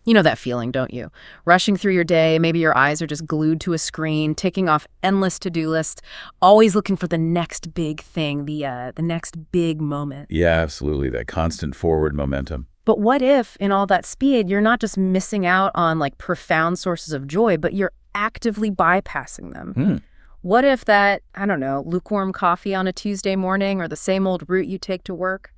You know that feeling, don't you? Rushing through your day, maybe your eyes are just glued to a screen, ticking off endless to-do lists, always looking for the next big thing, the next big moment. Yeah, absolutely. That constant forward momentum. But what if, in all that speed, you're not just missing out on like profound sources of joy, but you're actively bypassing them? What if that, I don't know, lukewarm coffee on a Tuesday morning or the same old route you take to work?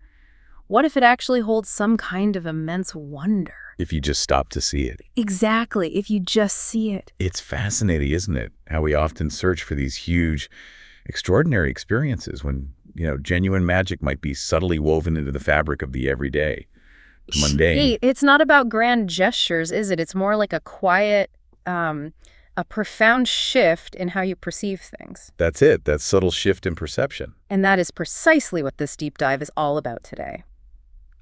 What if it actually holds some kind of immense wonder? If you just stop to see it. Exactly, if you just see it. It's fascinating, isn't it? How we often search for these huge, extraordinary experiences when, genuine magic might be subtly woven into the fabric of the everyday, the mundane. Hey, it's not about grand gestures, is it? It's more like a quiet, a profound shift in how you perceive things. That's it, that subtle shift in perception. And that is precisely what this deep dive is all about today.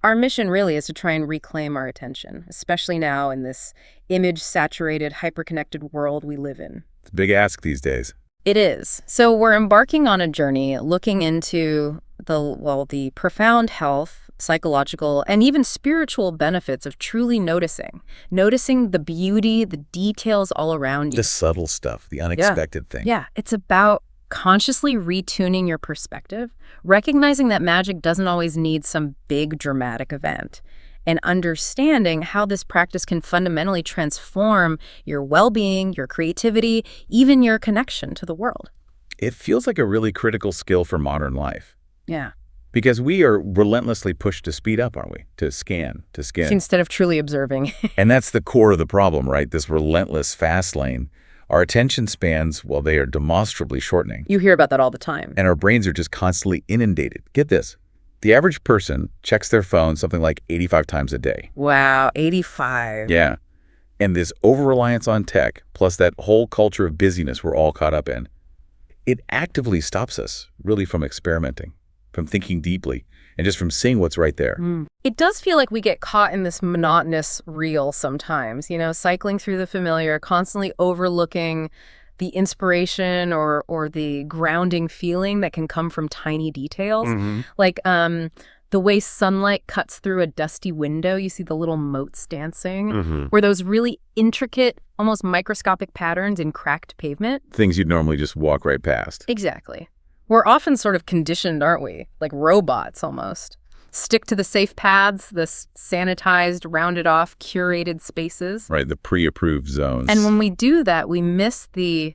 Our mission really is to try and reclaim our attention, especially now in this image-saturated, hyper-connected world we live in. It's a big ask these days. It is. So we're embarking on a journey looking into the profound health, psychological, and even spiritual benefits of truly noticing the beauty, the details all around you. The subtle stuff, the unexpected thing. Yeah, it's about consciously retuning your perspective, recognizing that magic doesn't always need some big dramatic event, and understanding how this practice can fundamentally transform your well-being, your creativity, even your connection to the world. It feels like a really critical skill for modern life. Yeah. Because we are relentlessly pushed to speed up, aren't we? To scan. Instead of truly observing. And that's the core of the problem, right? This relentless fast lane. Our attention spans, well, they are demonstrably shortening. You hear about that all the time. And our brains are just constantly inundated. Get this. The average person checks their phone something like 85 times a day. Wow, 85. Yeah. And this over-reliance on tech, plus that whole culture of busyness we're all caught up in, it actively stops us, really, from experimenting, from thinking deeply, and just from seeing what's right there. It does feel like we get caught in this monotonous reel sometimes, cycling through the familiar, constantly overlooking the inspiration or the grounding feeling that can come from tiny details. Like the way sunlight cuts through a dusty window, you see the little motes dancing, or those really intricate, almost microscopic patterns in cracked pavement. Things you'd normally just walk right past. Exactly. We're often sort of conditioned, aren't we? Like robots almost. Stick to the safe paths, the sanitized, rounded off, curated spaces. Right, the pre-approved zones. And when we do that, we miss the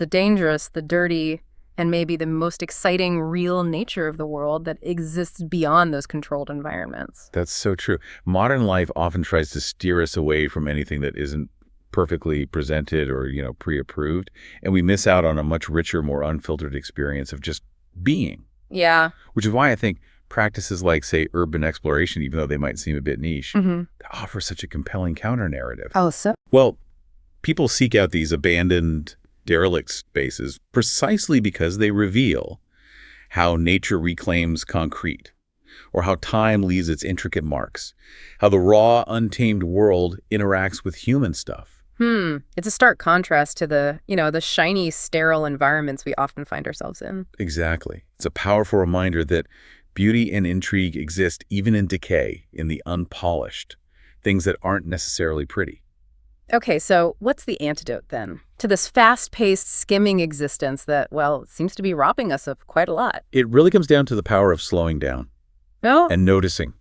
dangerous, the dirty, and maybe the most exciting real nature of the world that exists beyond those controlled environments. That's so true. Modern life often tries to steer us away from anything that isn't perfectly presented or, pre-approved. And we miss out on a much richer, more unfiltered experience of just being. Yeah. Which is why I think practices like, say, urban exploration, even though they might seem a bit niche, offer such a compelling counter-narrative. Oh, so? Well, people seek out these abandoned, derelict spaces precisely because they reveal how nature reclaims concrete, or how time leaves its intricate marks, how the raw, untamed world interacts with human stuff. It's a stark contrast to the shiny, sterile environments we often find ourselves in. Exactly. It's a powerful reminder that beauty and intrigue exist even in decay, in the unpolished, things that aren't necessarily pretty. Okay, so what's the antidote then to this fast-paced, skimming existence that, seems to be robbing us of quite a lot? It really comes down to the power of slowing down. No? And noticing.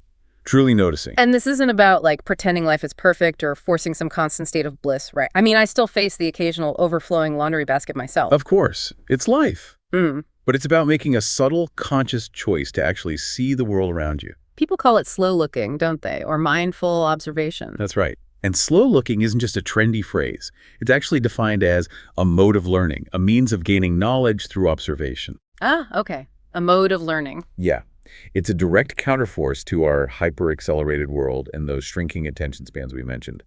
Truly noticing. And this isn't about pretending life is perfect or forcing some constant state of bliss, right? I mean, I still face the occasional overflowing laundry basket myself. Of course. It's life. But it's about making a subtle, conscious choice to actually see the world around you. People call it slow looking, don't they? Or mindful observation. That's right. And slow looking isn't just a trendy phrase. It's actually defined as a mode of learning, a means of gaining knowledge through observation. Ah, okay. A mode of learning. Yeah. It's a direct counterforce to our hyper-accelerated world and those shrinking attention spans we mentioned.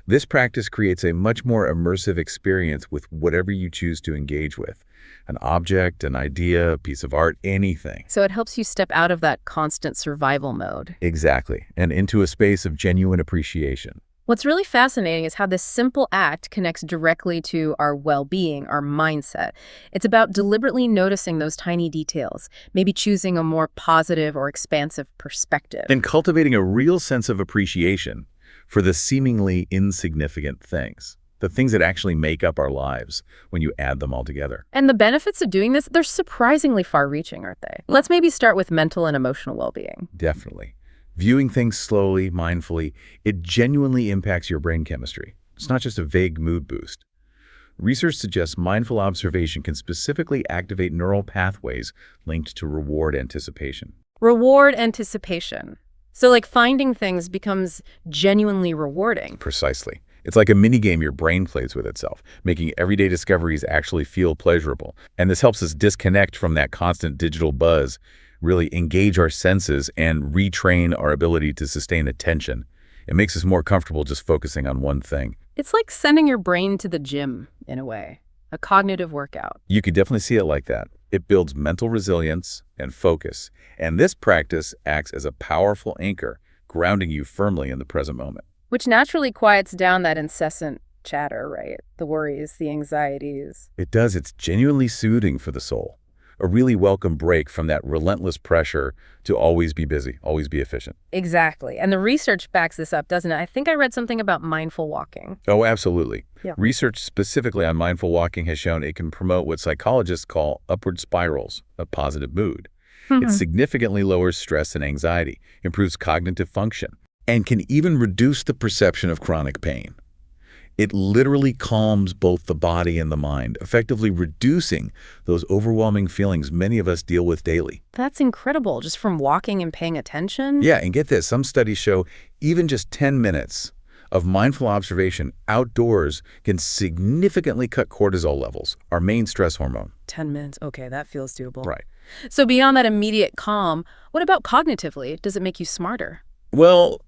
This practice creates a much more immersive experience with whatever you choose to engage with. An object, an idea, a piece of art, anything. So it helps you step out of that constant survival mode. Exactly. And into a space of genuine appreciation. What's really fascinating is how this simple act connects directly to our well-being, our mindset. It's about deliberately noticing those tiny details, maybe choosing a more positive or expansive perspective. And cultivating a real sense of appreciation, for the seemingly insignificant things, the things that actually make up our lives when you add them all together. And the benefits of doing this, they're surprisingly far-reaching, aren't they? Let's maybe start with mental and emotional well-being. Definitely. Viewing things slowly, mindfully, it genuinely impacts your brain chemistry. It's not just a vague mood boost. Research suggests mindful observation can specifically activate neural pathways linked to reward anticipation. Reward anticipation. So like finding things becomes genuinely rewarding. Precisely. It's like a minigame your brain plays with itself, making everyday discoveries actually feel pleasurable. And this helps us disconnect from that constant digital buzz, really engage our senses and retrain our ability to sustain attention. It makes us more comfortable just focusing on one thing. It's like sending your brain to the gym, in a way, a cognitive workout. You could definitely see it like that. It builds mental resilience and focus, and this practice acts as a powerful anchor, grounding you firmly in the present moment. Which naturally quiets down that incessant chatter, right? The worries, the anxieties. It does. It's genuinely soothing for the soul. A really welcome break from that relentless pressure to always be busy, always be efficient. Exactly. And the research backs this up, doesn't it? I think I read something about mindful walking. Oh, absolutely. Yeah. Research specifically on mindful walking has shown it can promote what psychologists call upward spirals of positive mood. It significantly lowers stress and anxiety, improves cognitive function, and can even reduce the perception of chronic pain. It literally calms both the body and the mind, effectively reducing those overwhelming feelings many of us deal with daily. That's incredible, just from walking and paying attention. Yeah, and get this, some studies show even just 10 minutes of mindful observation outdoors can significantly cut cortisol levels, our main stress hormone. 10 minutes. Okay, that feels doable. Right. So beyond that immediate calm, what about cognitively? Does it make you smarter? Well,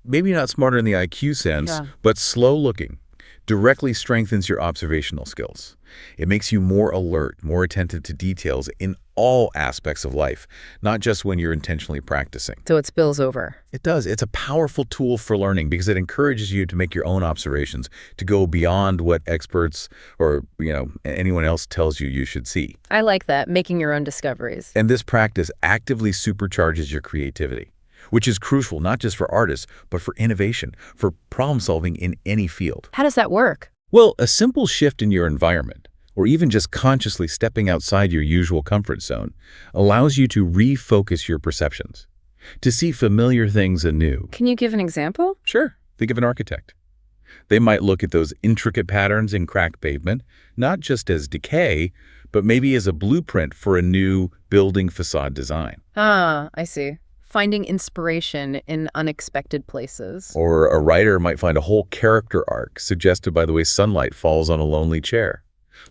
maybe not smarter in the IQ sense, but slow looking directly strengthens your observational skills. It makes you more alert, more attentive to details in all aspects of life, not just when you're intentionally practicing. So it spills over. It does. It's a powerful tool for learning because it encourages you to make your own observations, to go beyond what experts or, anyone else tells you should see. I like that, making your own discoveries. And this practice actively supercharges your creativity, which is crucial not just for artists, but for innovation, for problem solving in any field. How does that work? Well, a simple shift in your environment, or even just consciously stepping outside your usual comfort zone, allows you to refocus your perceptions, to see familiar things anew. Can you give an example? Sure. Think of an architect. They might look at those intricate patterns in cracked pavement, not just as decay, but maybe as a blueprint for a new building facade design. Ah, I see. Finding inspiration in unexpected places. Or a writer might find a whole character arc suggested by the way sunlight falls on a lonely chair.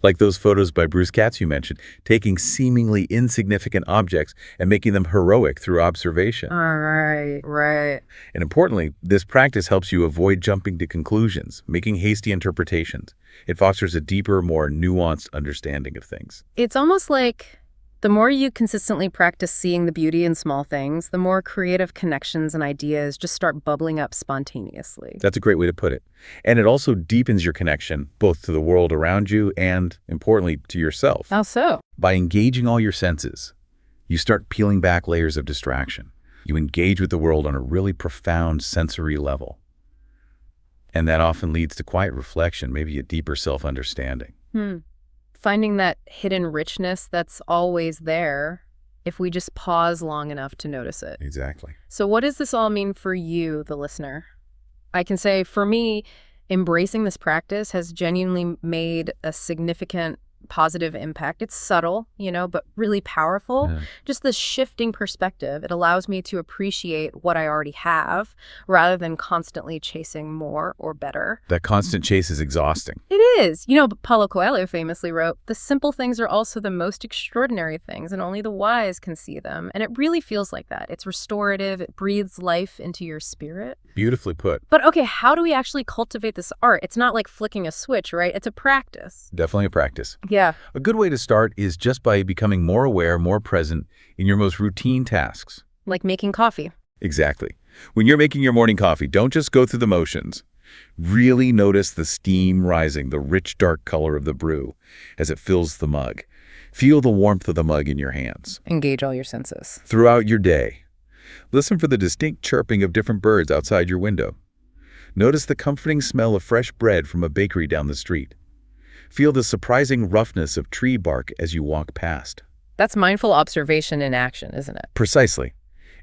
Like those photos by Bruce Katz you mentioned, taking seemingly insignificant objects and making them heroic through observation. Right. And importantly, this practice helps you avoid jumping to conclusions, making hasty interpretations. It fosters a deeper, more nuanced understanding of things. It's almost like the more you consistently practice seeing the beauty in small things, the more creative connections and ideas just start bubbling up spontaneously. That's a great way to put it. And it also deepens your connection both to the world around you and, importantly, to yourself. How so? By engaging all your senses, you start peeling back layers of distraction. You engage with the world on a really profound sensory level. And that often leads to quiet reflection, maybe a deeper self-understanding. Finding that hidden richness that's always there if we just pause long enough to notice it. Exactly. So what does this all mean for you, the listener? I can say, for me, embracing this practice has genuinely made a significant positive impact. It's subtle, but really powerful. Yeah. Just this shifting perspective, it allows me to appreciate what I already have rather than constantly chasing more or better. That constant chase is exhausting. It is. Paulo Coelho famously wrote, "The simple things are also the most extraordinary things, and only the wise can see them." And it really feels like that. It's restorative. It breathes life into your spirit. Beautifully put. But okay, how do we actually cultivate this art? It's not like flicking a switch, right? It's a practice. Definitely a practice. Yeah. A good way to start is just by becoming more aware, more present in your most routine tasks. Like making coffee. Exactly. When you're making your morning coffee, don't just go through the motions. Really notice the steam rising, the rich, dark color of the brew as it fills the mug. Feel the warmth of the mug in your hands. Engage all your senses. Throughout your day, listen for the distinct chirping of different birds outside your window. Notice the comforting smell of fresh bread from a bakery down the street. Feel the surprising roughness of tree bark as you walk past. That's mindful observation in action, isn't it? Precisely.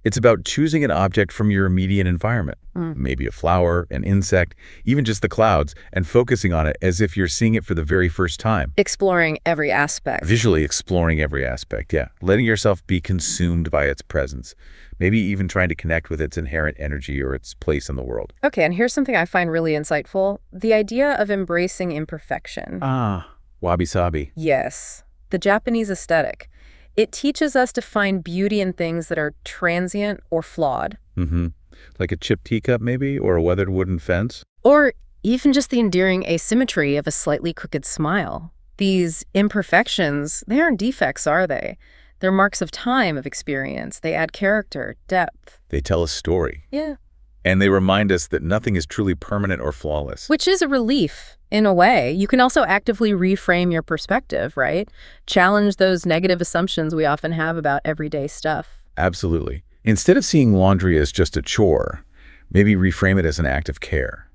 It's about choosing an object from your immediate environment, maybe a flower, an insect, even just the clouds, and focusing on it as if you're seeing it for the very first time. Exploring every aspect. Visually exploring every aspect, yeah. Letting yourself be consumed by its presence. Maybe even trying to connect with its inherent energy or its place in the world. Okay, and here's something I find really insightful. The idea of embracing imperfection. Wabi-sabi. Yes, the Japanese aesthetic. It teaches us to find beauty in things that are transient or flawed. Like a chipped teacup, maybe, or a weathered wooden fence. Or even just the endearing asymmetry of a slightly crooked smile. These imperfections, they aren't defects, are they? They're marks of time, of experience. They add character, depth. They tell a story. Yeah. And they remind us that nothing is truly permanent or flawless. Which is a relief, in a way. You can also actively reframe your perspective, right? Challenge those negative assumptions we often have about everyday stuff. Absolutely. Instead of seeing laundry as just a chore, maybe reframe it as an act of care.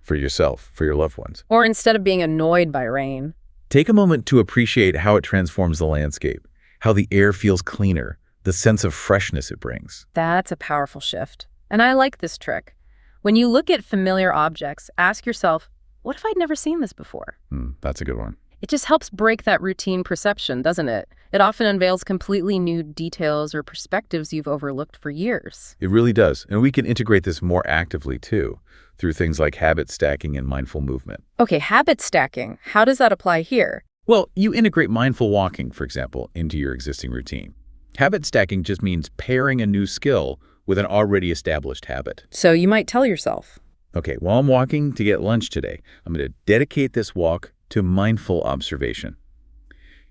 For yourself, for your loved ones. Or instead of being annoyed by rain. Take a moment to appreciate how it transforms the landscape, how the air feels cleaner, the sense of freshness it brings. That's a powerful shift. And I like this trick. When you look at familiar objects, ask yourself, what if I'd never seen this before? That's a good one. It just helps break that routine perception, doesn't it? It often unveils completely new details or perspectives you've overlooked for years. It really does. And we can integrate this more actively, too, through things like habit stacking and mindful movement. Okay, habit stacking. How does that apply here? Well, you integrate mindful walking, for example, into your existing routine. Habit stacking just means pairing a new skill with an already established habit. So you might tell yourself, okay, while I'm walking to get lunch today, I'm going to dedicate this walk to mindful observation.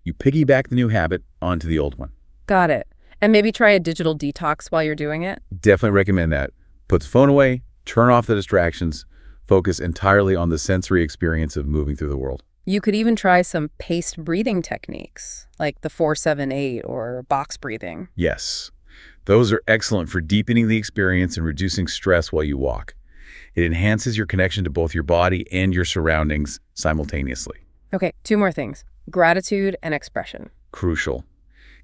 You piggyback the new habit onto the old one. Got it. And maybe try a digital detox while you're doing it? Definitely recommend that. Put the phone away, turn off the distractions, focus entirely on the sensory experience of moving through the world. You could even try some paced breathing techniques, like the 4-7-8 or box breathing. Yes. Those are excellent for deepening the experience and reducing stress while you walk. It enhances your connection to both your body and your surroundings simultaneously. Okay, 2 more things. Gratitude and expression. Crucial.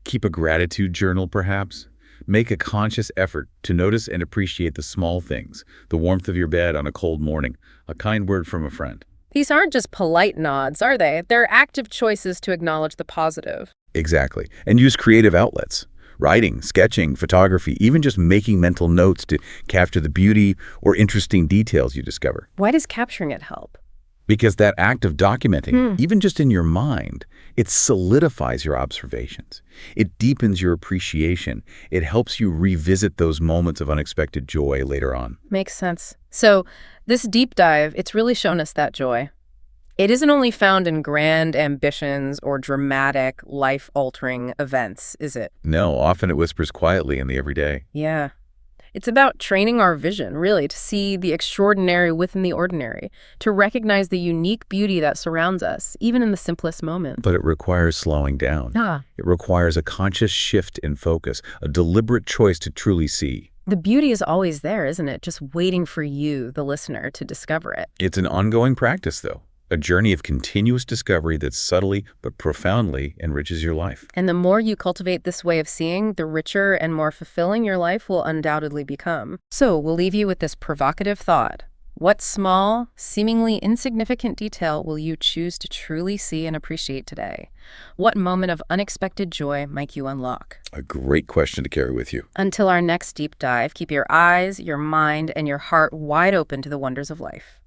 Keep a gratitude journal, perhaps. Make a conscious effort to notice and appreciate the small things, the warmth of your bed on a cold morning, a kind word from a friend. These aren't just polite nods, are they? They're active choices to acknowledge the positive. Exactly. And use creative outlets. Writing, sketching, photography, even just making mental notes to capture the beauty or interesting details you discover. Why does capturing it help? Because that act of documenting, even just in your mind, it solidifies your observations. It deepens your appreciation. It helps you revisit those moments of unexpected joy later on. Makes sense. So this deep dive, it's really shown us that joy. It isn't only found in grand ambitions or dramatic, life-altering events, is it? No, often it whispers quietly in the everyday. Yeah. It's about training our vision, really, to see the extraordinary within the ordinary, to recognize the unique beauty that surrounds us, even in the simplest moments. But it requires slowing down. It requires a conscious shift in focus, a deliberate choice to truly see. The beauty is always there, isn't it? Just waiting for you, the listener, to discover it. It's an ongoing practice, though. A journey of continuous discovery that subtly but profoundly enriches your life. And the more you cultivate this way of seeing, the richer and more fulfilling your life will undoubtedly become. So we'll leave you with this provocative thought. What small, seemingly insignificant detail will you choose to truly see and appreciate today? What moment of unexpected joy might you unlock? A great question to carry with you. Until our next deep dive, keep your eyes, your mind, and your heart wide open to the wonders of life.